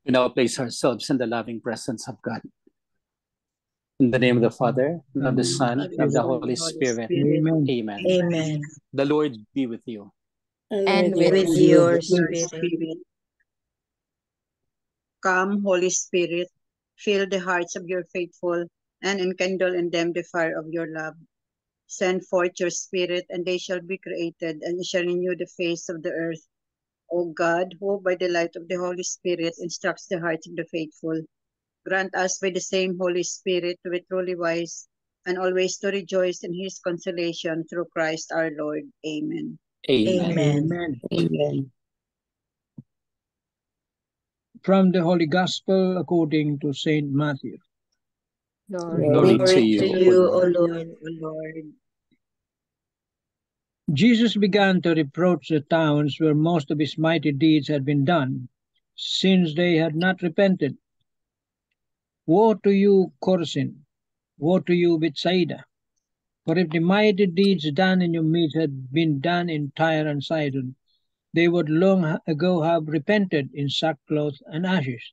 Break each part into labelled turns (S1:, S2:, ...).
S1: We now place ourselves in the loving presence of God. In the name of the Father, and of the Son, and of the Holy Spirit.
S2: Amen.
S1: Amen.
S3: Amen.
S1: The Lord be with you.
S3: And with your spirit.
S4: Come, Holy Spirit, fill the hearts of your faithful, and enkindle in them the fire of your love. Send forth your Spirit, and they shall be created, and you shall renew the face of the earth. O God, who by the light of the Holy Spirit instructs the hearts of the faithful, grant us by the same Holy Spirit to be truly wise, and always to rejoice in his consolation through Christ our Lord. Amen.
S1: Amen.
S3: Amen.
S2: Amen. From the Holy Gospel according to Saint Matthew.
S1: Glory to you,
S3: O
S1: O
S3: Lord.
S4: O Lord.
S2: Jesus began to reproach the towns where most of his mighty deeds had been done, since they had not repented. Woe to you, Chorazin! Woe to you, Bethsaida! For if the mighty deeds done in your midst had been done in Tyre and Sidon, they would long ago have repented in sackcloth and ashes.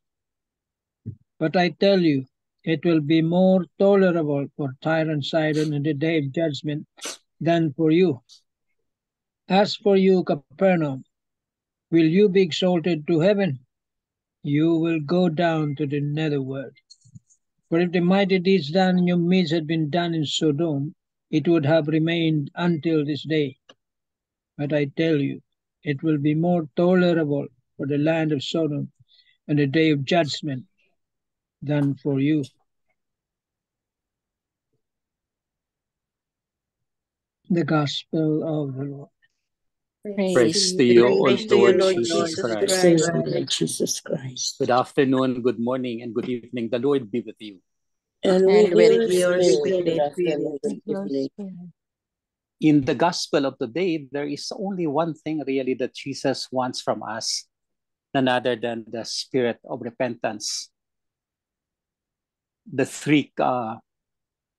S2: But I tell you, it will be more tolerable for Tyre and Sidon in the day of judgment than for you. As for you, Capernaum, will you be exalted to heaven? You will go down to the netherworld. For if the mighty deeds done in your midst had been done in Sodom, it would have remained until this day. But I tell you, it will be more tolerable for the land of Sodom in the day of judgment than for you. The Gospel of the Lord.
S1: Praise to you, O
S3: Praise to you,
S1: Lord
S3: Lord
S1: Jesus
S3: Jesus
S1: Christ.
S3: Christ.
S5: Lord Jesus Christ.
S1: Good afternoon, good morning, and good evening. The Lord be with you.
S5: And
S3: And
S5: with
S3: with
S5: your
S3: your
S5: spirit,
S3: spirit.
S5: good afternoon, good evening.
S1: In the Gospel of the day, there is only one thing really that Jesus wants from us, none other than the spirit of repentance. The three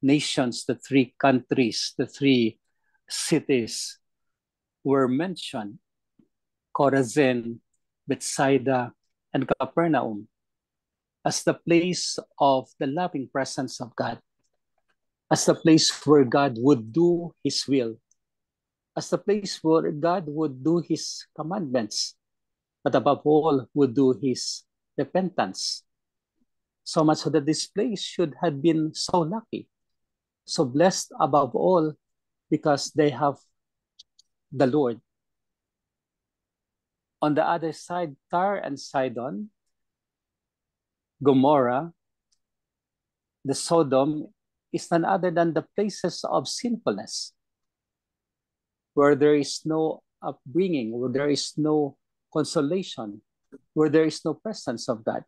S1: nations, the three countries, the three cities were mentioned: Chorazin, Bethsaida, and Capernaum, as the place of the loving presence of God, as the place where God would do his will, as the place where God would do his commandments, but above all would do his repentance. So much so that this place should have been so lucky, so blessed above all, because they have the Lord. On the other side, Tyre and Sidon, Gomorrah, the Sodom, is none other than the places of sinfulness, where there is no upbringing, where there is no consolation, where there is no presence of God.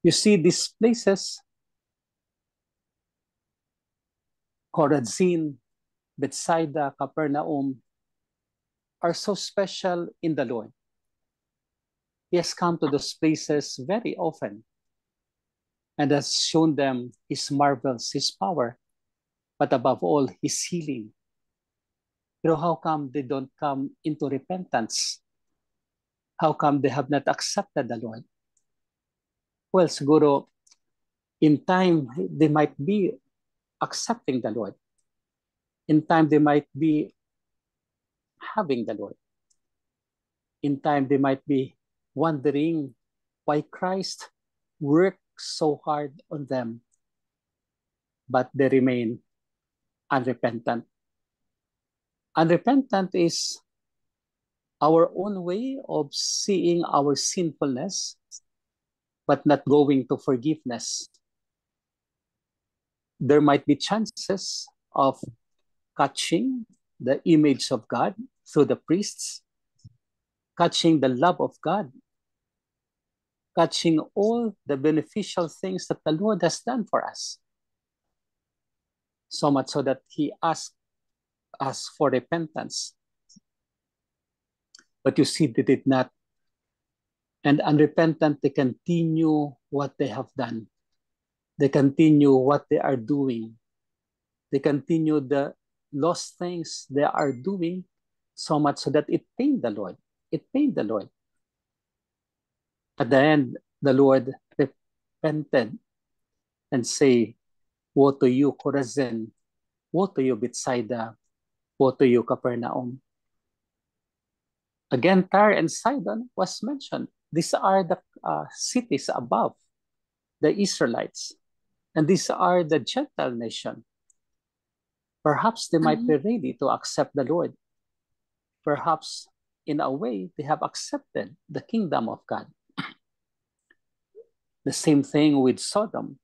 S1: You see, these places, Chorazin, Bethsaida, Capernaum, are so special in the Lord. He has come to those places very often and has shown them his marvels, his power, but above all, his healing. You know, how come they don't come into repentance? How come they have not accepted the Lord? Well, siguro, in time, they might be accepting the Lord. In time, they might be having the Lord. In time, they might be wondering why Christ worked so hard on them, but they remain unrepentant. Unrepentant is our own way of seeing our sinfulness, but not going to forgiveness. There might be chances of catching the image of God through the priests, catching the love of God, catching all the beneficial things that the Lord has done for us. So much so that he asked us for repentance. But you see, they did not. And unrepentant, they continue what they have done. They continue what they are doing. They continue the lost things they are doing, so much so that it pained the Lord. It pained the Lord. At the end, the Lord repented and say, "Woe to you, Chorazin! Woe to you, Bethsaida! Woe to you, Capernaum!" Again, Tyre and Sidon was mentioned. These are the cities above the Israelites, and these are the Gentile nation. Perhaps they might be ready to accept the Lord. Perhaps, in a way, they have accepted the kingdom of God. The same thing with Sodom.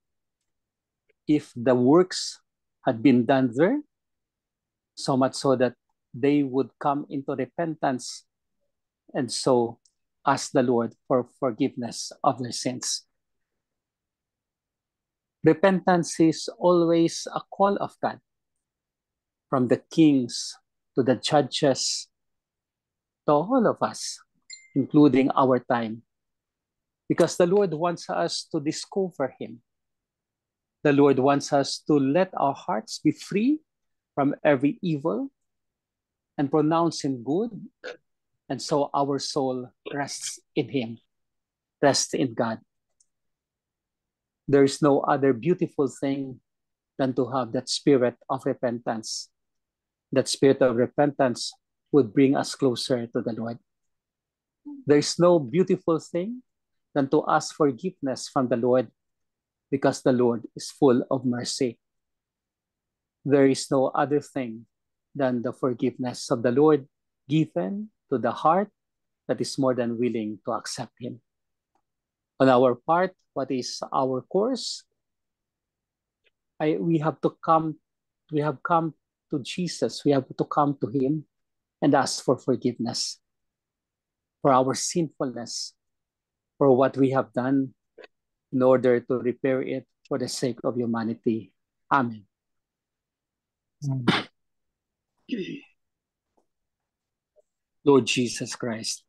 S1: If the works had been done there, so much so that they would come into repentance and so ask the Lord for forgiveness of their sins. Repentance is always a call of God, from the kings to the judges, to all of us, including our time, because the Lord wants us to discover Him. The Lord wants us to let our hearts be free from every evil and pronounce Him good, and so our soul rests in Him, rests in God. There is no other beautiful thing than to have that spirit of repentance. That spirit of repentance would bring us closer to the Lord. There is no beautiful thing than to ask forgiveness from the Lord, because the Lord is full of mercy. There is no other thing than the forgiveness of the Lord given to the heart that is more than willing to accept Him. On our part, what is our course? We have come to Jesus. We have to come to Him and ask for forgiveness for our sinfulness, for what we have done, in order to repair it for the sake of humanity. Amen. Lord Jesus Christ,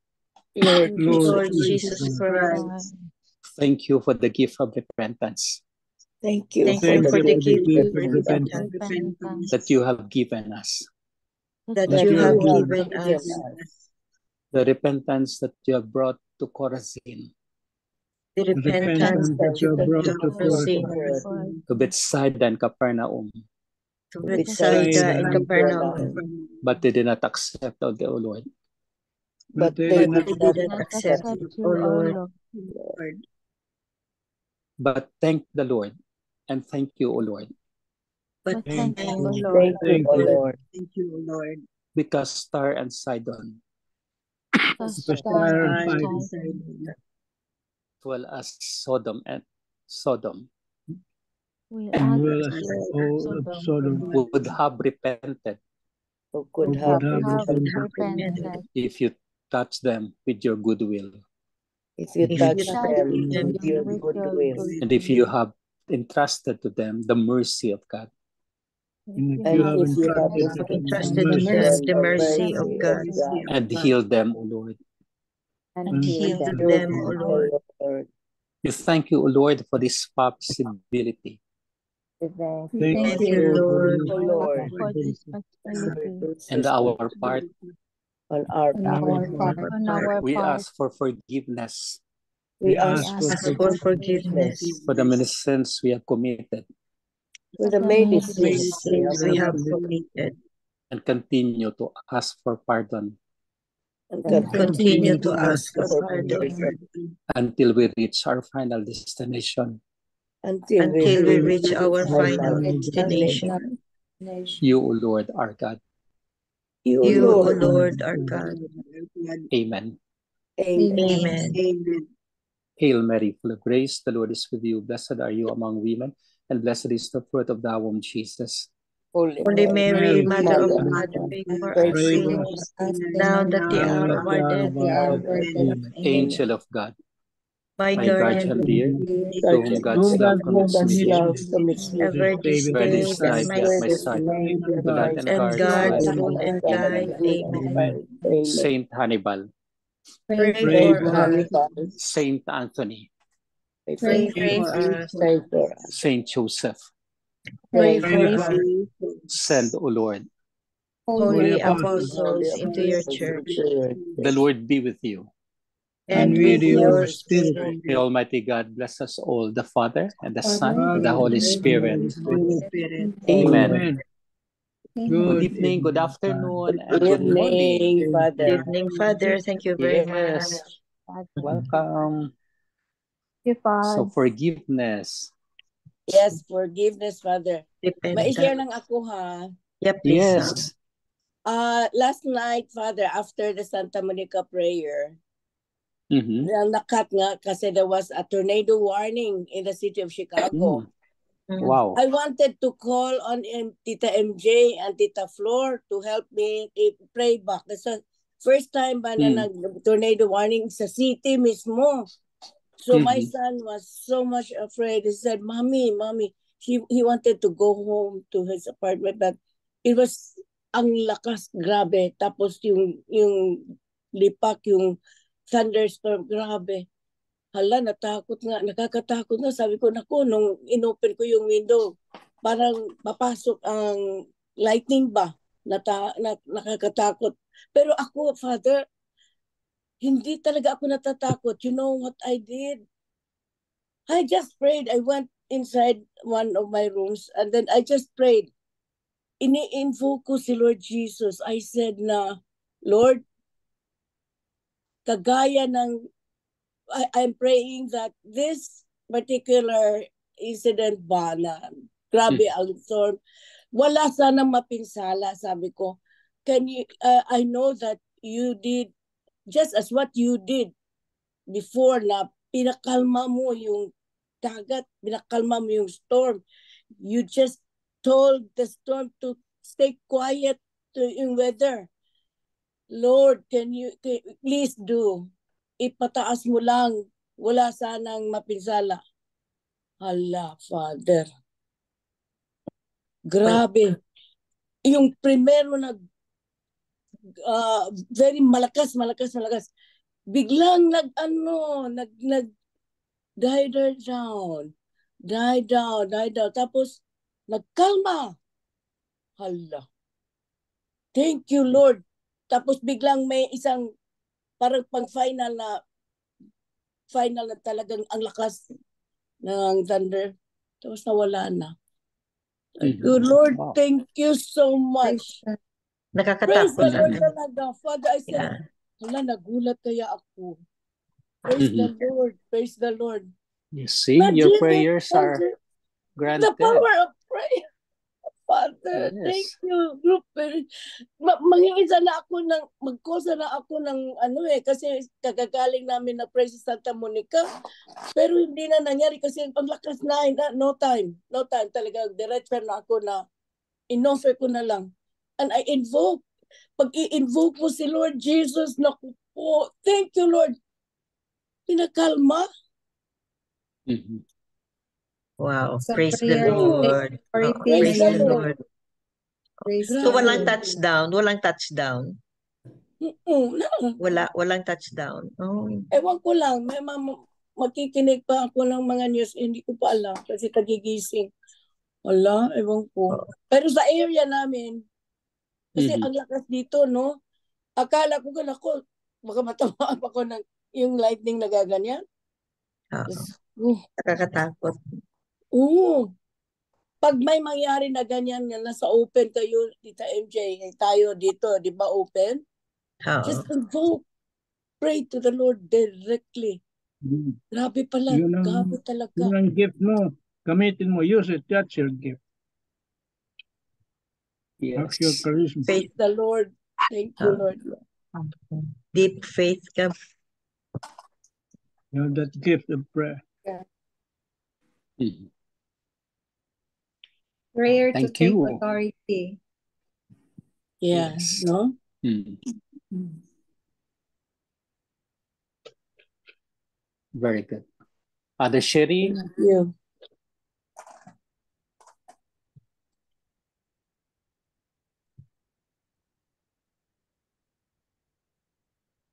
S3: Lord Jesus Christ,
S1: thank you for the gift of repentance
S5: Thank you
S3: thank
S5: for
S3: you for the
S5: the
S3: gift
S5: gift
S3: of
S5: of repentance
S3: repentance
S1: that you have given us,
S3: that
S5: that
S3: you have
S5: you have
S3: given
S5: given
S3: us,
S5: us.
S1: the repentance that you have brought to Chorazin,
S3: the repentance that you have brought to Chorazin,
S1: to Bethsaida and Capernaum,
S3: to Bethsaida and Capernaum,
S1: but they did not accept, O Lord.
S5: But they
S3: but
S5: did
S3: they
S5: not
S3: didn't accept, O Lord.
S1: But thank the Lord, and thank you, O Lord,
S3: But
S2: Thank
S3: thank
S2: you.
S3: you, Lord,
S5: Thank you, O Lord.
S4: Thank you, O Lord.
S1: because Tyre and Sidon,
S2: Because Tyre and
S4: I
S2: Sidon,
S4: decided
S1: as well as Sodom,
S2: and well as all of Sodom,
S1: would have repented
S5: Who could
S2: who
S5: have
S2: could have
S5: repented
S2: repented
S1: if you touch them with your goodwill,
S5: if you
S2: if you
S5: touch
S2: touch
S5: them
S2: them
S5: with your
S3: with
S5: goodwill,
S1: and if you have entrusted to them the mercy of God.
S2: and if
S5: and
S2: you have
S5: if you have
S2: entrusted to them the
S3: entrusted to
S2: mercy
S3: them
S5: them
S3: the
S5: the
S3: mercy of
S5: mercy
S3: God,
S5: of God,
S1: And heal them, O Lord.
S3: and heal
S5: and
S3: them, O
S5: heal them,
S3: Lord.
S5: O Lord.
S1: We thank you, O Lord, for this possibility.
S2: Thank
S3: Thank you, Lord,
S5: O Lord,
S2: for this
S5: for
S2: possibility.
S5: this
S1: And our part,
S5: on our part.
S2: On our
S1: we
S2: part,
S1: ask for forgiveness
S5: We
S2: we
S5: ask
S2: ask
S5: for
S3: ask for forgiveness
S1: for the many sins we have committed
S5: for the many
S3: for many
S5: sins we
S3: sins we have
S5: have
S3: committed,
S1: and continue to ask for pardon
S5: and
S3: and continue to ask for
S5: pardon
S3: pardon
S1: until we reach our final destination.
S5: until
S3: until we
S5: we
S3: reach our final destination.
S1: You, O Lord, our God.
S5: You,
S3: You, O
S5: Lord.
S3: Lord, our God.
S1: Amen.
S5: Amen.
S3: Amen.
S4: Amen.
S1: Hail Mary, full of grace, the Lord is with you. Blessed are you among women, and blessed is the fruit of thy womb, Jesus.
S5: Holy
S3: Holy Mary, Mother of
S5: Mother,
S3: God, pray for
S5: pray
S3: us
S5: for
S3: sinners,
S5: us
S3: now and at the
S2: now
S3: hour
S2: and
S3: of our death.
S2: Amen.
S1: Angel of God,
S3: My
S1: my
S3: guardian,
S1: guardian dear, to whom God's
S2: Whom
S1: love
S2: God
S1: commits
S2: loves
S1: me
S2: me,
S1: here,
S5: commits me
S3: ever
S2: to
S3: this
S2: save
S1: where
S3: day
S1: this
S3: that
S1: life
S3: my
S1: be at my
S5: with
S1: side,
S5: me,
S1: to guard and
S3: and
S1: guard
S3: God,
S1: my
S3: rule and guide. Amen.
S2: Amen.
S1: Saint Hannibal,
S3: Pray
S2: Pray
S3: for
S2: for
S3: us.
S5: Hannibal,
S1: Saint Anthony,
S3: Pray for us.
S5: pray for us.
S1: Saint Joseph,
S3: Pray
S2: Pray
S3: for
S2: for
S3: us.
S1: send, O Lord.
S2: Holy
S3: Holy
S2: Apostles,
S3: apostles into your church.
S1: The Lord be with you.
S2: and with your spirit.
S1: May Almighty God bless us all, the Father, and the Son, and the
S2: Father,
S1: Holy
S2: and
S1: Spirit.
S2: Holy
S4: Spirit.
S1: Amen.
S2: Amen.
S1: Good evening, good afternoon, and
S5: Good
S1: good morning.
S5: evening, Father.
S3: Good evening, Father. Thank you very much.
S1: Yes, welcome.
S6: you, Father.
S1: So forgiveness.
S5: Yes, forgiveness, Father. Ma-share
S3: Repentance.
S5: lang ako ha.
S3: Yeah, please.
S1: Yes.
S5: Last night, Father, after the Santa Monica prayer,
S1: Mhm.
S5: nakat nga kasi there was a tornado warning in the city of Chicago.
S1: Wow.
S5: I wanted to call on Tita MJ and Tita Flor to help me pray back. That's the first time ba na nag-tornado warning sa city mismo. So my son was so much afraid. He said, Mommy, he wanted to go home to his apartment, but it was ang lakas, grabe. Tapos yung lipak, yung thunderstorm, grabe. Hala, nakakatakot nga. Sabi ko, naku, nung inopen ko yung window, parang papasok ang lightning ba? Nakakatakot. Pero ako, Father, hindi talaga ako natatakot. You know what I did? I just prayed. I went inside one of my rooms and then I just prayed. Ini-invoke ko si Lord Jesus. I said na, Lord, kagaya ng, I'm praying that this particular incident ba na grabe ang storm, wala sanang mapinsala, sabi ko. I know that you did just as what you did before na pinakalma mo yung dagat, pinakalma mo yung storm. You just told the storm to stay quiet yung weather. Lord, can you please do? Ipataas mo lang, wala sanang mapinsala. Hala, Father. Grabe. Yung primero na very malakas. Biglang die down. Tapos, nagkalma. Hala. Thank you, Lord. Tapos biglang may isang parang pang-final na talagang ang lakas ng thunder. Tapos nawala na. Good Lord, thank you so much. Praise the Lord talaga. Father, I said, hala, nagulat kaya ako. Praise the Lord.
S1: You see, your prayers are granted.
S5: The power of prayer. Father, thank you. Mag-call na ako ng kasi kagagaling namin na pray sa Santa Monica. Pero hindi na nangyari kasi ang lakas na, no time talaga. Diretso na ako na in-offer ko na lang. And I invoke. Pag i-invoke mo si Lord Jesus, naku po, thank you, Lord. Pinakalma.
S3: Wow, praise the Lord.
S5: Praise the Lord.
S3: So walang touchdown? Walang touchdown. Oh.
S5: Ewan ko lang, may makikinig pa ako ng mga news, hindi ko pa alam kasi tagigising. Wala, ewan ko. Pero sa area namin, kasi ang lakas dito, no? Akala ko baka matamaan ako ng yung lightning na gaganyan.
S3: Nakakatakot.
S5: Oo. Pag may mangyari na ganyan na nasa open kayo, Tita MJ, tayo dito, di ba open? Just invoke. Pray to the Lord directly. Grabe pala. Grabe talaga.
S2: Yun ang gift mo. Gamitin mo. Use it. That's your gift.
S1: Yes.
S2: Your charisma.
S5: Praise the Lord. Thank you, Lord.
S3: Deep faith ka.
S2: You have that gift of prayer.
S6: Prayer to
S1: Thank
S6: take
S1: you.
S6: authority.
S5: Yes. No?
S1: Very good. Other Sherry?
S5: Thank you.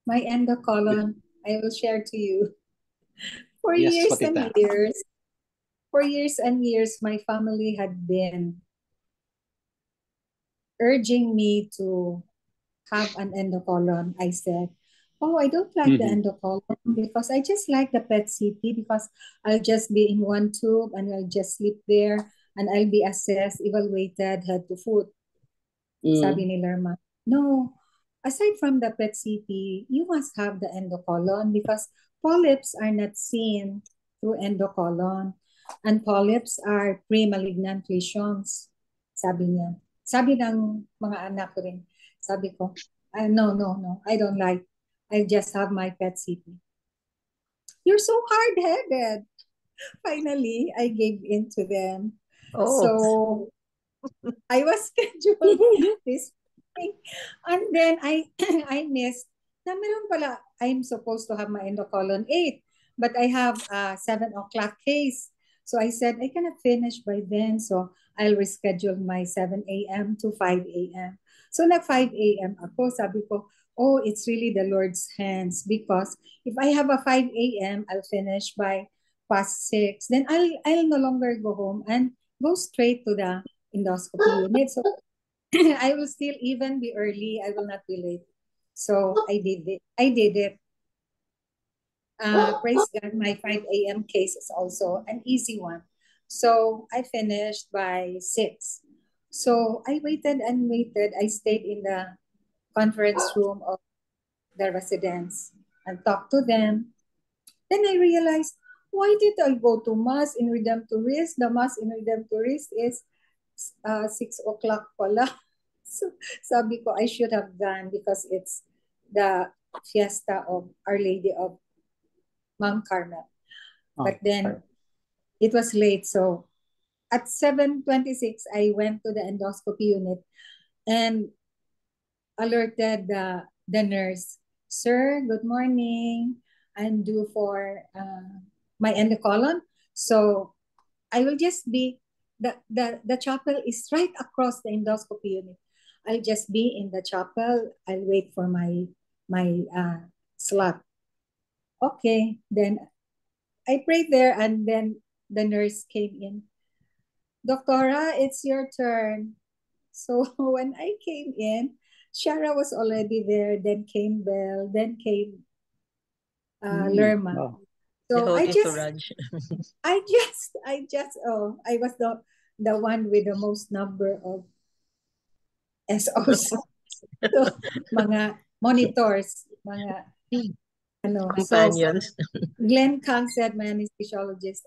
S6: My endocolon, I will share to you. For
S1: Yes,
S6: years and years, my family had been urging me to have an endocolon. I said, Oh, I don't like the endocolon because I just like the PET-CT because I'll just be in one tube and I'll just sleep there and I'll be assessed, evaluated head to foot. Sabi ni Lerma. No, aside from the PET-CT, you must have the endocolon because polyps are not seen through endocolon. And polyps are pre-malignant lesions, sabi niya. Sabi ng mga anak ko rin. Sabi ko, no, I don't like. I just have my PET-CT. You're so hard-headed. Finally, I gave in to them.
S3: Oh.
S6: So, I was scheduled this thing. And then I missed na meron pala, I'm supposed to have my endocolon 8, but I have a 7 o'clock case. So I said, I cannot finish by then. So I'll reschedule my 7 a.m. to 5 a.m. So nag 5 a.m. ako, sabi ko, oh, it's really the Lord's hands because if I have a 5 a.m., I'll finish by past 6. Then I'll no longer go home and go straight to the endoscopy unit. So I will still even be early. I will not be late. So I did it. Praise God, my 5 a.m. case is also an easy one. So I finished by 6. So I waited and waited. I stayed in the conference room of the residents and talked to them. Then I realized, why did I go to Mass in Redemptoris? The Mass in Redemptoris is 6 o'clock pala. So sabi ko, I should have gone because it's the fiesta of Our Lady of Mount Carmel. But then it was late. So at 7:26, I went to the endoscopy unit and alerted the nurse, Sir, good morning. I'm due for my endocolon. So I will just be, the chapel is right across the endoscopy unit. I'll just be in the chapel. I'll wait for my slot. Okay, then I prayed there and then the nurse came in. Doctora, it's your turn. So when I came in, Shara was already there, then came Belle, then came Lerma.
S1: Wow.
S6: So I was the one with the most number of SOs. So, mga monitors, mga
S3: companions.
S6: So Glenn Kang said, my anesthesiologist,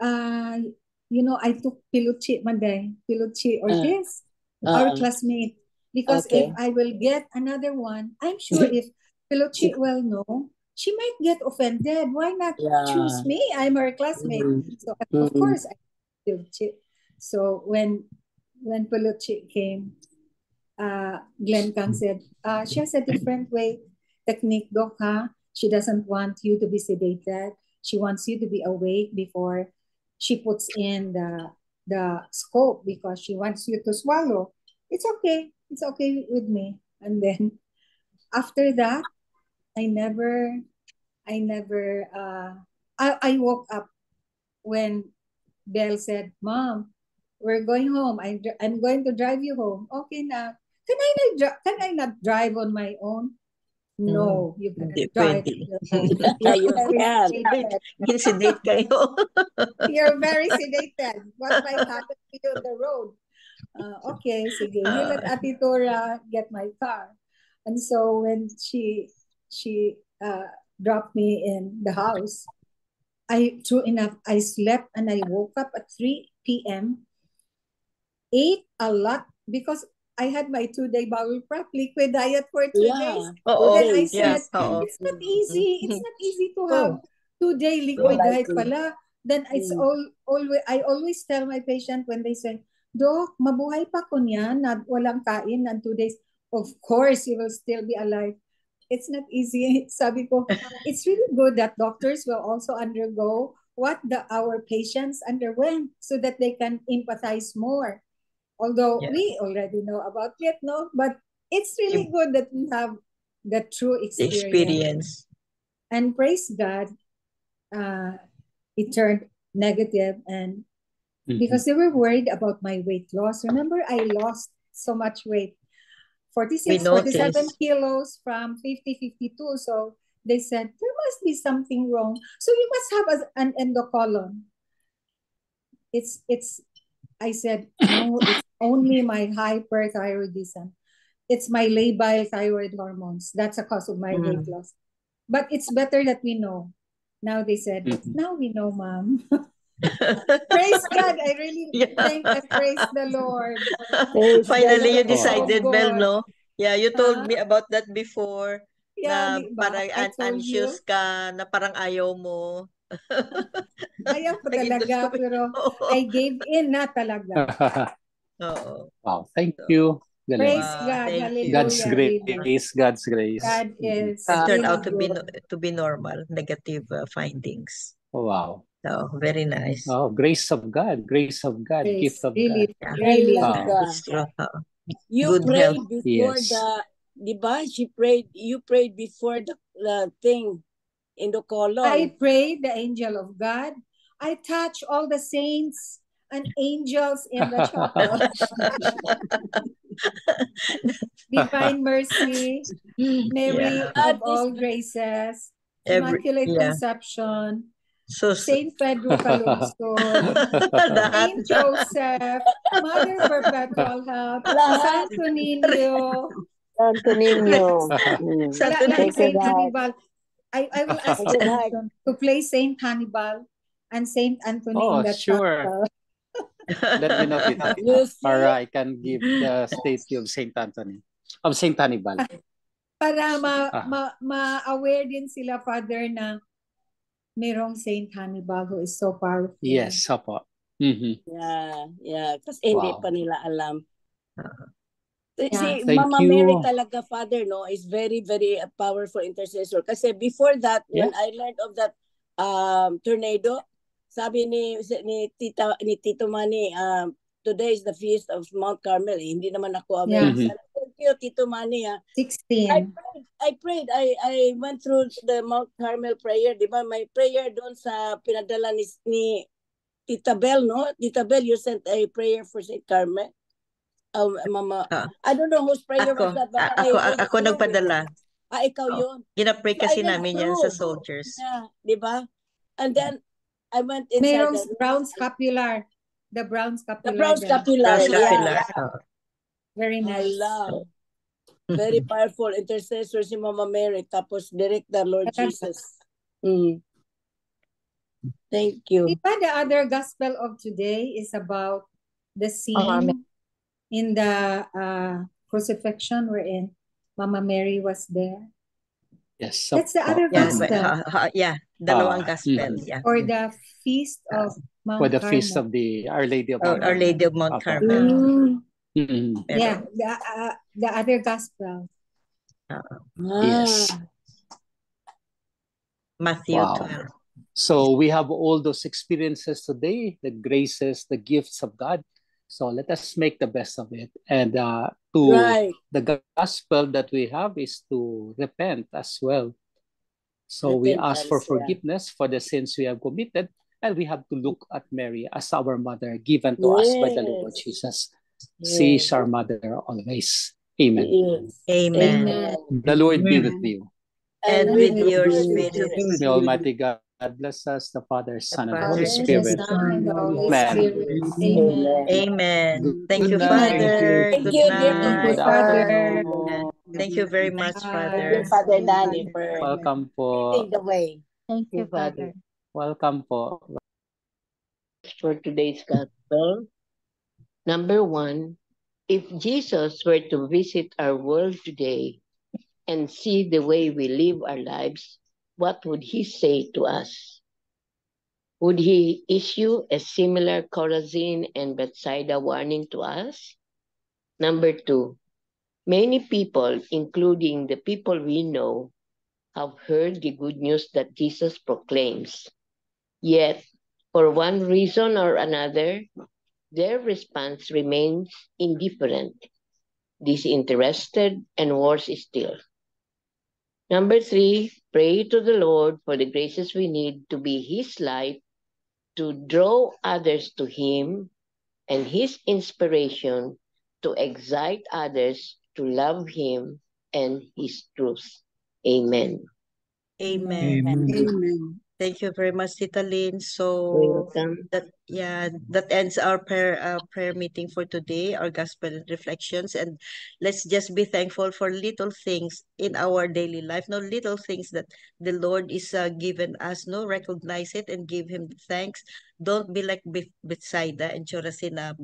S6: I took Piluchi Manday, Piluchi Ortiz, our classmate. Because if I will get another one, I'm sure if Piluchi will know, she might get offended. Why not choose me? I'm her classmate. So of course, I Piluchi. So when Piluchi came, Glenn Kang said, she has a different technique, Doc, huh? She doesn't want you to be sedated. She wants you to be awake before she puts in the scope because she wants you to swallow. It's okay. It's okay with me. And then after that, I woke up when Belle said, Mom, we're going home. I'm going to drive you home. Okay now. Can I not drive on my own? No, you can drive.
S3: Sedate kayo.
S6: You're very sedated. What might happen to you on the road? Okay, sige. You let Ati Tora get my car. And so when she dropped me in the house, true enough, I slept and I woke up at 3 p.m. Ate a lot because I had my 2-day bowel prep liquid diet for 2 days. Then I said, it's not easy. It's not easy to have 2-day liquid diet pala. Then it's I always tell my patient when they say, Doc, mabuhay pa ko niyan na walang kain ng 2 days. Of course, you will still be alive. It's not easy. Sabi ko, it's really good that doctors will also undergo what our patients underwent so that they can empathize more. Although we already know about it, no? But it's really good that we have the true experience. And praise God, it turned negative and because they were worried about my weight loss. Remember, I lost so much weight.
S3: We
S6: 47
S3: noticed.
S6: kilos from 50, 52. So they said, there must be something wrong. So you must have an endocolon. I said, no, it's only my hyperthyroidism. It's my labile thyroid hormones. That's a cause of my weight loss. But it's better that we know. Now they said, now we know, Mom. Praise God. I really thank and praise the Lord.
S3: Finally, you
S6: God is so
S3: decided, Bel,
S6: good.
S3: no? Yeah, you told me about that before.
S6: Yeah,
S3: Na
S6: di ba?
S3: parang
S6: I told
S3: anxious
S6: you.
S3: ka, na parang ayaw mo.
S6: Ayaw ko talaga,
S3: Nag-endoscopy.
S6: pero
S3: Oo.
S6: I gave in na talaga.
S3: Oo.
S1: Wow, thank you. Galing.
S6: Praise
S3: Wow,
S6: God.
S3: thank you.
S1: God's
S6: Hallelujah. Really.
S1: grace, God's grace.
S6: God is
S3: It turned
S6: really
S3: out
S6: good.
S3: to be normal, negative findings.
S1: Wow.
S3: So, very nice.
S1: Oh, grace of God, gift
S6: Praise.
S1: of
S6: Really,
S1: God.
S6: really.
S1: Wow.
S3: It's true.
S5: You
S3: Good
S5: prayed
S3: health.
S5: before
S1: Yes.
S5: di ba? You prayed before the thing in the colon.
S6: I prayed the angel of God. I touch all the saints and angels in the chapel. Divine Mercy, Mary
S3: Yeah.
S6: of all graces, Immaculate Conception,
S3: So,
S6: Saint Pedro Calungsod, Saint Joseph, Mother Perpetual Help, Santo Niño,
S7: Santo Niño.
S3: Santo
S6: and
S3: Niño.
S6: Saint Hannibal. I will ask
S7: Sacred Heart.
S6: Samson to play Saint Hannibal and Saint Anthony
S1: Oh,
S6: in that
S1: sure.
S6: chapel.
S1: Let me know, Tita.
S5: You see?
S1: Or I can give the statue of Saint Anthony, of Saint Hannibal.
S6: Para ma-aware din sila, Father, na merong Saint Hannibal who is so powerful.
S1: Yes, opo.
S5: Yeah. Kasi hindi
S1: Wow.
S5: pa nila alam. Si
S1: Thank
S5: Mama
S1: you.
S5: Mary talaga, Father, no, is very, very powerful intercessor. Kasi before that, when
S1: Yes.
S5: I learned of that tornado, sabi ni Tito Manny, today is the feast of Mount Carmel. Hindi naman ako aware.
S6: Yeah.
S5: Thank you, Tito Manny.
S6: 16.
S5: I prayed. I went through the Mount Carmel prayer. Di ba? May prayer doon sa pinadala ni Tita Bel, no? Tita Bel, you sent a prayer for St. Carmel. Mama, I don't know whose prayer was that, but
S3: Ako nagpadala.
S5: Ikaw yun.
S3: Ginapray kasi
S5: I read
S3: namin yan sa soldiers.
S5: Yeah, di ba? And then, I went inside
S6: Merong brown scapular. The brown scapular.
S5: The brown scapular,
S3: Scapular.
S5: yeah.
S6: Very nice.
S5: Hala. Very powerful intercessor si Mama Mary. Tapos direct the Lord Jesus. Thank you.
S6: Diba the other gospel of today is about the scene in the crucifixion wherein Mama Mary was there?
S1: Yes.
S6: That's the other gospel.
S3: Dalawang gospel. Yeah.
S6: Or the feast of Mount
S1: For the
S6: Carmel.
S1: feast of the Our Lady of Mount
S3: Our
S1: Carmel.
S3: Lady of Mount Carmel.
S6: Yeah, the other gospel.
S1: Yes.
S3: Matthew 12.
S1: So we have all those experiences today, the graces, the gifts of God. So let us make the best of it. And the gospel that we have is to repent as well. So we ask for forgiveness for the sins we have committed, and we have to look at Mary as our mother given to us by the Lord Jesus. She is our mother always. Amen.
S3: Amen.
S1: The Lord be with you.
S3: And with your spirit.
S1: May Almighty God bless us, the Father, Son, and Holy Spirit.
S6: Amen.
S3: Amen. Thank you,
S1: Good
S3: Father.
S5: Thank
S3: Good
S5: you,
S3: night.
S1: Good afternoon.
S3: Thank you very much,
S5: Thank
S3: Father.
S5: you, Father Danny, for
S1: Welcome po.
S5: leading the way.
S7: Thank you, Father.
S1: Welcome po.
S7: For today's gospel, number 1, if Jesus were to visit our world today and see the way we live our lives, what would he say to us? Would he issue a similar Chorazin and Bethsaida warning to us? Number 2, many people, including the people we know, have heard the good news that Jesus proclaims. Yet, for one reason or another, their response remains indifferent, disinterested, and worse still. Number 3, pray to the Lord for the graces we need to be His light, to draw others to Him, and His inspiration to excite others to love Him and His truth. Amen.
S3: Amen.
S2: Amen.
S4: Amen.
S3: Thank you very much, Tita Lynn. So
S7: Welcome.
S3: that ends our prayer meeting for today, our gospel reflections, and let's just be thankful for little things in our daily life. No little things that the Lord is given us. No, recognize it and give Him thanks. Don't be like Bethsaida and Chorazin na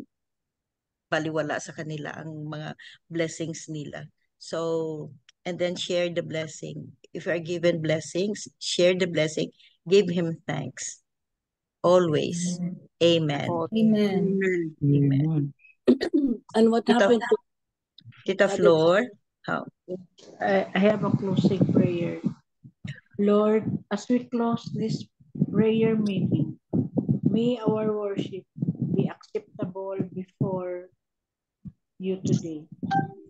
S3: baliwala sa kanila ang mga blessings nila. So, and then share the blessing. If you are given blessings, share the blessing. Give Him thanks. Always. Amen.
S6: Amen.
S2: Amen.
S5: And what happened to
S3: Tita Flor? How?
S8: I have a closing prayer. Lord, as we close this prayer meeting, may our worship be acceptable before you today.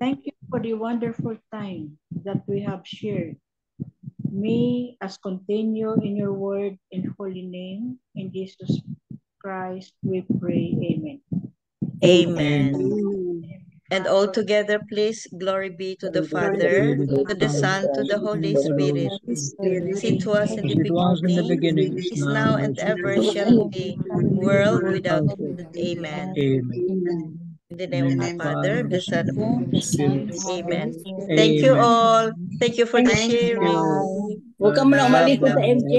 S8: Thank you for the wonderful time that we have shared. May us continue in your word and holy name. In Jesus Christ we pray. Amen.
S3: Amen.
S4: Amen.
S3: And all together, please, glory be to the Father, to the Son, to the Holy Spirit. As it was in the
S2: As it was in the
S3: beginning,
S2: beginning,
S3: is now, and ever shall be, world without end. Amen.
S2: Amen.
S4: Amen.
S3: In the name of the Father, the Son, of
S2: the Spirit.
S3: Amen. Thank you
S2: Amen.
S3: all. Thank you for the
S4: Thank you.
S3: sharing.
S2: you.
S5: Huwag ka muna umalis, Tita
S2: Bye-bye.
S5: MJ.